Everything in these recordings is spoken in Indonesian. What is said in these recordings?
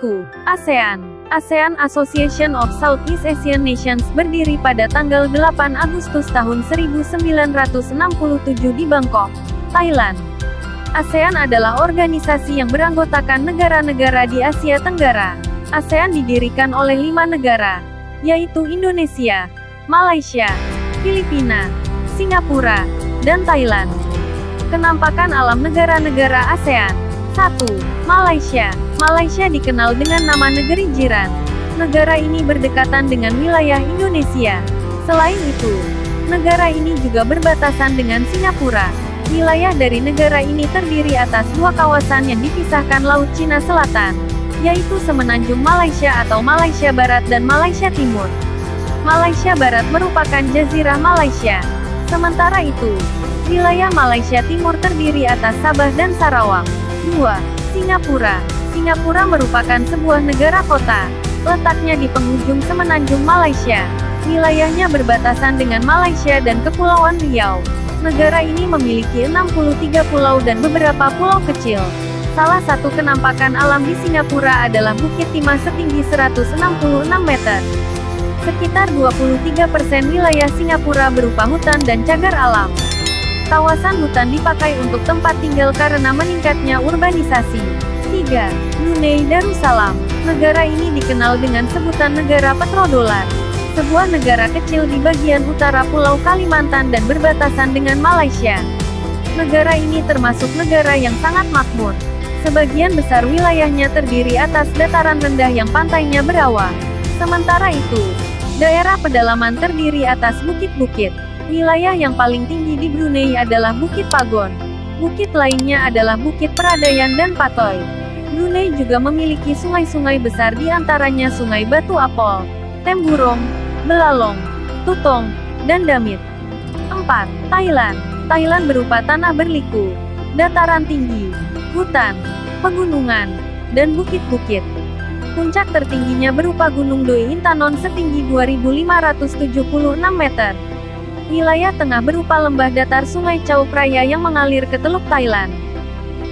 Berliku, ASEAN. ASEAN Association of Southeast Asian Nations berdiri pada tanggal 8 Agustus tahun 1967 di Bangkok, Thailand. ASEAN adalah organisasi yang beranggotakan negara-negara di Asia Tenggara. ASEAN didirikan oleh 5 negara, yaitu Indonesia, Malaysia, Filipina, Singapura, dan Thailand. Kenampakan alam negara-negara ASEAN. 1. Malaysia. Malaysia dikenal dengan nama negeri jiran. Negara ini berdekatan dengan wilayah Indonesia. Selain itu, negara ini juga berbatasan dengan Singapura. Wilayah dari negara ini terdiri atas 2 kawasan yang dipisahkan Laut Cina Selatan, yaitu Semenanjung Malaysia atau Malaysia Barat dan Malaysia Timur. Malaysia Barat merupakan jazirah Malaysia. Sementara itu, wilayah Malaysia Timur terdiri atas Sabah dan Sarawak. 2. Singapura. Singapura merupakan sebuah negara kota. Letaknya di penghujung Semenanjung Malaysia. Wilayahnya berbatasan dengan Malaysia dan Kepulauan Riau. Negara ini memiliki 63 pulau dan beberapa pulau kecil. Salah satu kenampakan alam di Singapura adalah Bukit Timah setinggi 166 meter. Sekitar 23% wilayah Singapura berupa hutan dan cagar alam. Kawasan hutan dipakai untuk tempat tinggal karena meningkatnya urbanisasi. 3. Brunei Darussalam. Negara ini dikenal dengan sebutan negara petrodolar. Sebuah negara kecil di bagian utara Pulau Kalimantan dan berbatasan dengan Malaysia. Negara ini termasuk negara yang sangat makmur. Sebagian besar wilayahnya terdiri atas dataran rendah yang pantainya berawa. Sementara itu, daerah pedalaman terdiri atas bukit-bukit. Wilayah yang paling tinggi di Brunei adalah Bukit Pagon. Bukit lainnya adalah Bukit Peradaian dan Patoy. Brunei juga memiliki sungai-sungai besar di antaranya Sungai Batu Apol, Temburong, Belalong, Tutong, dan Damit. 4. Thailand. Thailand berupa tanah berliku, dataran tinggi, hutan, pegunungan, dan bukit-bukit. Puncak tertingginya berupa Gunung Doi Intanon setinggi 2.576 meter. Wilayah tengah berupa lembah datar Sungai Chao Phraya yang mengalir ke Teluk Thailand.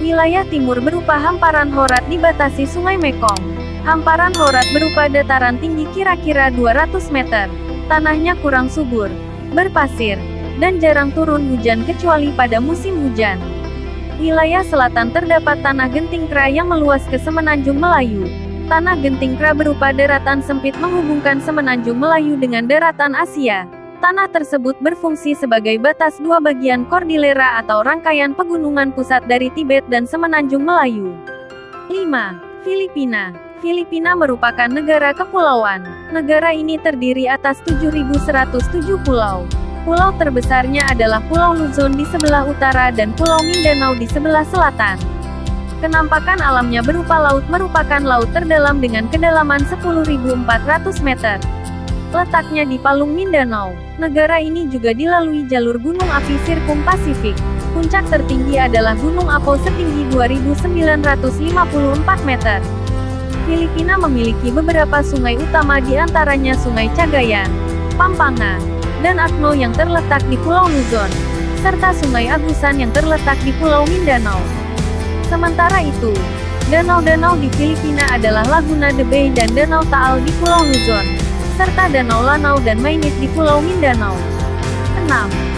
Wilayah timur berupa hamparan Horat dibatasi Sungai Mekong. Hamparan Horat berupa dataran tinggi kira-kira 200 meter. Tanahnya kurang subur, berpasir, dan jarang turun hujan kecuali pada musim hujan. Wilayah selatan terdapat Tanah Gentingkra yang meluas ke Semenanjung Melayu. Tanah Gentingkra berupa daratan sempit menghubungkan Semenanjung Melayu dengan daratan Asia. Tanah tersebut berfungsi sebagai batas 2 bagian Kordilera atau rangkaian pegunungan pusat dari Tibet dan Semenanjung Melayu. 5. Filipina. Filipina merupakan negara kepulauan. Negara ini terdiri atas 7.107 pulau. Pulau terbesarnya adalah Pulau Luzon di sebelah utara dan Pulau Mindanao di sebelah selatan. Kenampakan alamnya berupa laut merupakan laut terdalam dengan kedalaman 10.400 meter. Letaknya di Palung Mindanao. Negara ini juga dilalui jalur gunung api Sirkum Pasifik. Puncak tertinggi adalah Gunung Apo setinggi 2.954 meter. Filipina memiliki beberapa sungai utama di antaranya Sungai Cagayan, Pampanga, dan Akno yang terletak di Pulau Luzon, serta Sungai Agusan yang terletak di Pulau Mindanao. Sementara itu, danau-danau di Filipina adalah Laguna de Bay dan Danau Taal di Pulau Luzon, serta Danau Lanao dan Mainit di Pulau Mindanao. 6.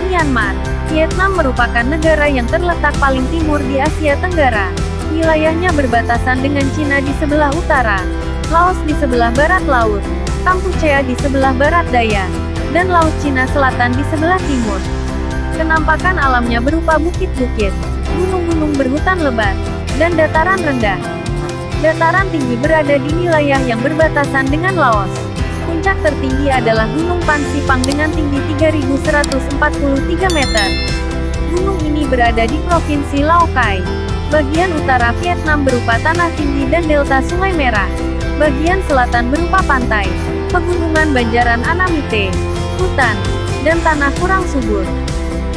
Myanmar. Vietnam merupakan negara yang terletak paling timur di Asia Tenggara. Wilayahnya berbatasan dengan Cina di sebelah utara, Laos di sebelah barat laut, Kampuchea di sebelah barat daya, dan Laut Cina Selatan di sebelah timur. Kenampakan alamnya berupa bukit-bukit, gunung-gunung berhutan lebat, dan dataran rendah. Dataran tinggi berada di wilayah yang berbatasan dengan Laos. Puncak tertinggi adalah Gunung Pansipang dengan tinggi 3.143 meter. Gunung ini berada di Provinsi Lao Cai. Bagian utara Vietnam berupa tanah tinggi dan delta Sungai Merah. Bagian selatan berupa pantai, pegunungan Banjaran Anamite, hutan, dan tanah kurang subur.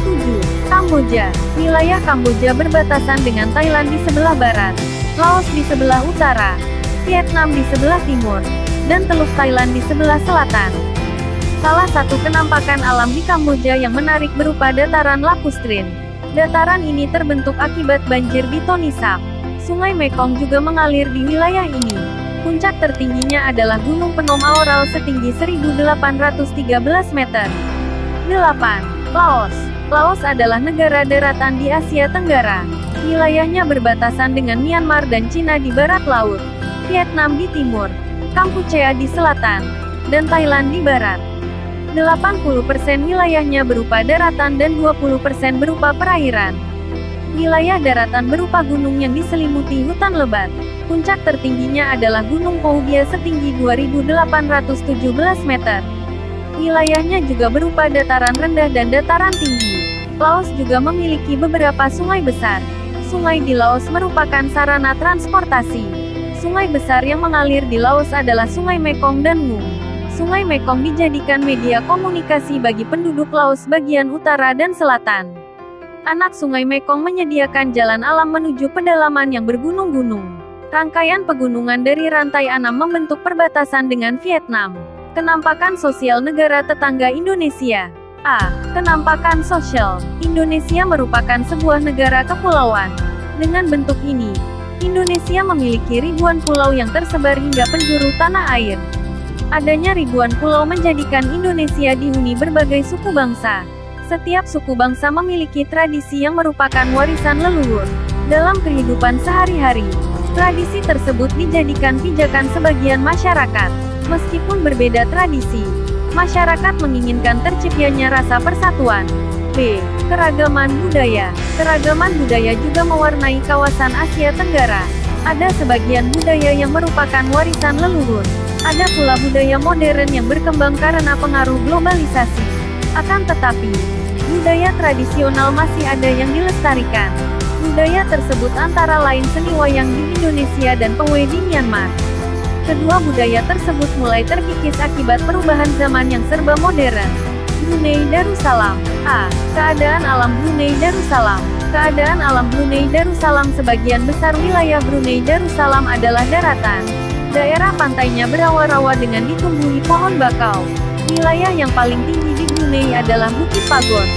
7. Kamboja. Wilayah Kamboja berbatasan dengan Thailand di sebelah barat, Laos di sebelah utara, Vietnam di sebelah timur, dan Teluk Thailand di sebelah selatan. Salah satu kenampakan alam di Kamboja yang menarik berupa dataran Lapustrin. Dataran ini terbentuk akibat banjir di Tonle Sap. Sungai Mekong juga mengalir di wilayah ini. Puncak tertingginya adalah Gunung Phnom Aural setinggi 1.813 meter. 8. Laos. Laos adalah negara daratan di Asia Tenggara. Wilayahnya berbatasan dengan Myanmar dan Cina di barat laut, Vietnam di timur, Kampuchea di selatan, dan Thailand di barat. 80% wilayahnya berupa daratan dan 20% berupa perairan. Wilayah daratan berupa gunung yang diselimuti hutan lebat. Puncak tertingginya adalah Gunung Phu Bia setinggi 2.817 meter. Wilayahnya juga berupa dataran rendah dan dataran tinggi. Laos juga memiliki beberapa sungai besar. Sungai di Laos merupakan sarana transportasi. Sungai besar yang mengalir di Laos adalah Sungai Mekong dan Ngung. Sungai Mekong dijadikan media komunikasi bagi penduduk Laos bagian utara dan selatan. Anak Sungai Mekong menyediakan jalan alam menuju pedalaman yang bergunung-gunung. Rangkaian pegunungan dari rantai Anam membentuk perbatasan dengan Vietnam. Kenampakan sosial negara tetangga Indonesia. A. Kenampakan sosial. Indonesia merupakan sebuah negara kepulauan. Dengan bentuk ini, Indonesia memiliki ribuan pulau yang tersebar hingga penjuru tanah air. Adanya ribuan pulau menjadikan Indonesia dihuni berbagai suku bangsa. Setiap suku bangsa memiliki tradisi yang merupakan warisan leluhur. Dalam kehidupan sehari-hari, tradisi tersebut dijadikan pijakan sebagian masyarakat. Meskipun berbeda tradisi, masyarakat menginginkan terciptanya rasa persatuan. B. Keragaman budaya. Keragaman budaya juga mewarnai kawasan Asia Tenggara. Ada sebagian budaya yang merupakan warisan leluhur. Ada pula budaya modern yang berkembang karena pengaruh globalisasi. Akan tetapi, budaya tradisional masih ada yang dilestarikan. Budaya tersebut antara lain seni wayang di Indonesia dan pawai di Myanmar. Kedua budaya tersebut mulai terkikis akibat perubahan zaman yang serba modern. Brunei Darussalam. A. Keadaan alam Brunei Darussalam. Keadaan alam Brunei Darussalam. Sebagian besar wilayah Brunei Darussalam adalah daratan. Daerah pantainya berawa-rawa dengan ditumbuhi pohon bakau. Wilayah yang paling tinggi di Brunei adalah Bukit Pagon.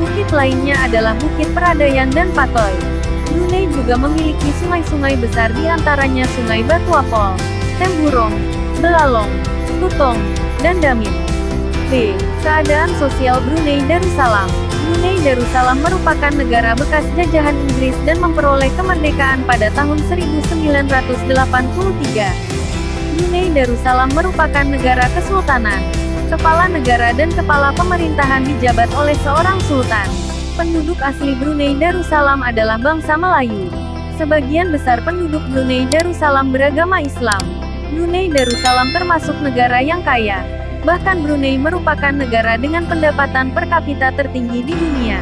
Bukit lainnya adalah Bukit Peradaian dan Patoy. Brunei juga memiliki sungai-sungai besar di antaranya Sungai Batu Apol, Temburong, Belalong, Tutong, dan Damit. B. Keadaan sosial Brunei Darussalam. Brunei Darussalam merupakan negara bekas jajahan Inggris dan memperoleh kemerdekaan pada tahun 1983. Brunei Darussalam merupakan negara kesultanan. Kepala negara dan kepala pemerintahan dijabat oleh seorang sultan. Penduduk asli Brunei Darussalam adalah bangsa Melayu. Sebagian besar penduduk Brunei Darussalam beragama Islam. Brunei Darussalam termasuk negara yang kaya. Bahkan Brunei merupakan negara dengan pendapatan per kapita tertinggi di dunia.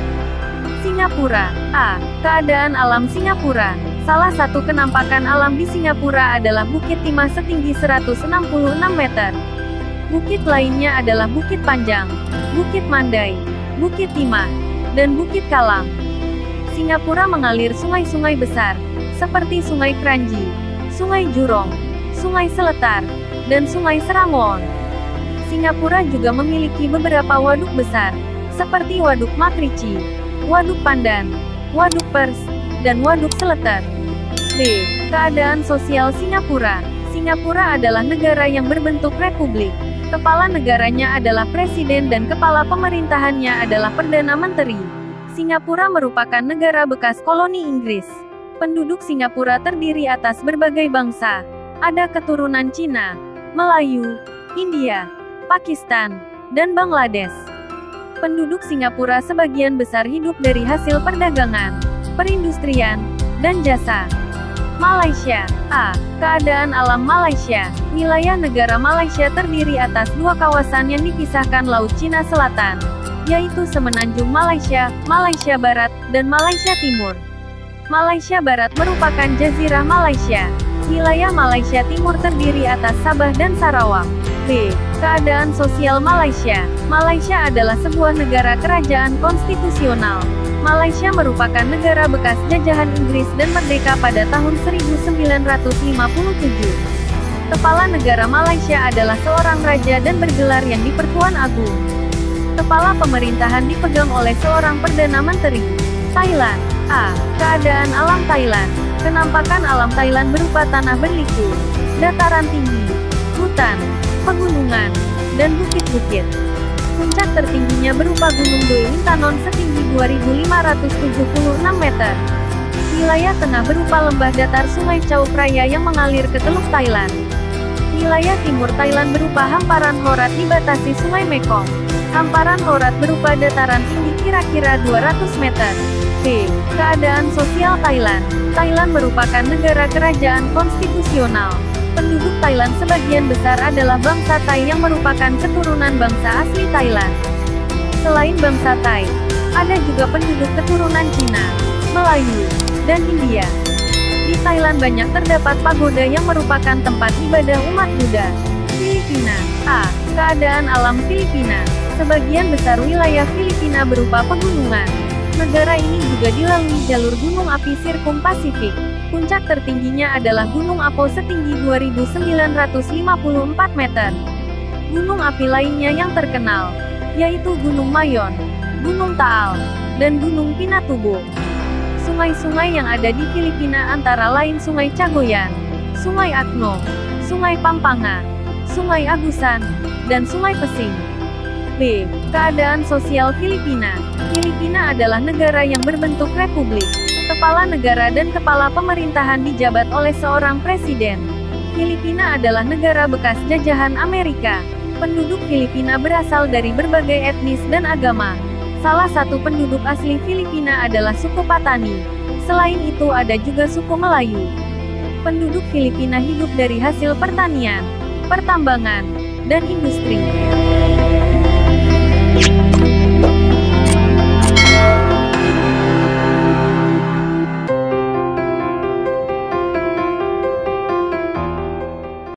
Singapura. A. Keadaan alam Singapura. Salah satu kenampakan alam di Singapura adalah Bukit Timah setinggi 166 meter. Bukit lainnya adalah Bukit Panjang, Bukit Mandai, Bukit Timah, dan Bukit Kalang. Singapura mengalir sungai-sungai besar, seperti Sungai Kranji, Sungai Jurong, Sungai Seletar, dan Sungai Serangoon. Singapura juga memiliki beberapa waduk besar, seperti Waduk Makrici, Waduk Pandan, Waduk Pers, dan Waduk Seletar. B. Keadaan sosial Singapura. Singapura adalah negara yang berbentuk republik. Kepala negaranya adalah presiden dan kepala pemerintahannya adalah perdana menteri. Singapura merupakan negara bekas koloni Inggris. Penduduk Singapura terdiri atas berbagai bangsa. Ada keturunan Cina, Melayu, India, Pakistan, dan Bangladesh. Penduduk Singapura sebagian besar hidup dari hasil perdagangan, perindustrian, dan jasa. Malaysia. A. Keadaan alam Malaysia. Wilayah negara Malaysia terdiri atas dua kawasan yang dipisahkan Laut Cina Selatan, yaitu Semenanjung Malaysia, Malaysia Barat, dan Malaysia Timur. Malaysia Barat merupakan Jazirah Malaysia. Wilayah Malaysia Timur terdiri atas Sabah dan Sarawak. B. Keadaan sosial Malaysia. Malaysia adalah sebuah negara kerajaan konstitusional. Malaysia merupakan negara bekas jajahan Inggris dan merdeka pada tahun 1957. Kepala negara Malaysia adalah seorang raja dan bergelar yang di-Pertuan Agung. Kepala pemerintahan dipegang oleh seorang perdana menteri. Thailand. A. Keadaan alam Thailand. Penampakan alam Thailand berupa tanah berliku, dataran tinggi, hutan, pegunungan, dan bukit-bukit. Puncak tertingginya berupa Gunung Doi Intanon setinggi 2.576 meter. Wilayah tengah berupa lembah datar Sungai Chao Phraya yang mengalir ke Teluk Thailand. Wilayah timur Thailand berupa hamparan Horat dibatasi Sungai Mekong. Hamparan Horat berupa dataran tinggi kira-kira 200 meter. B. Keadaan sosial Thailand. Thailand merupakan negara kerajaan konstitusional. Penduduk Thailand sebagian besar adalah bangsa Thai yang merupakan keturunan bangsa asli Thailand. Selain bangsa Thai, ada juga penduduk keturunan Cina, Melayu, dan India. Di Thailand banyak terdapat pagoda yang merupakan tempat ibadah umat Buddha. Filipina. A. Keadaan alam Filipina. Sebagian besar wilayah Filipina berupa pegunungan. Negara ini juga dilalui jalur gunung api Sirkum Pasifik. Puncak tertingginya adalah Gunung Apo setinggi 2.954 meter. Gunung api lainnya yang terkenal, yaitu Gunung Mayon, Gunung Taal, dan Gunung Pinatubo. Sungai-sungai yang ada di Filipina antara lain Sungai Cagayan, Sungai Akno, Sungai Pampanga, Sungai Agusan, dan Sungai Pesing. B. Keadaan sosial Filipina. Filipina adalah negara yang berbentuk republik. Kepala negara dan kepala pemerintahan dijabat oleh seorang presiden. Filipina adalah negara bekas jajahan Amerika. Penduduk Filipina berasal dari berbagai etnis dan agama. Salah satu penduduk asli Filipina adalah suku Patani. Selain itu ada juga suku Melayu. Penduduk Filipina hidup dari hasil pertanian, pertambangan, dan industri.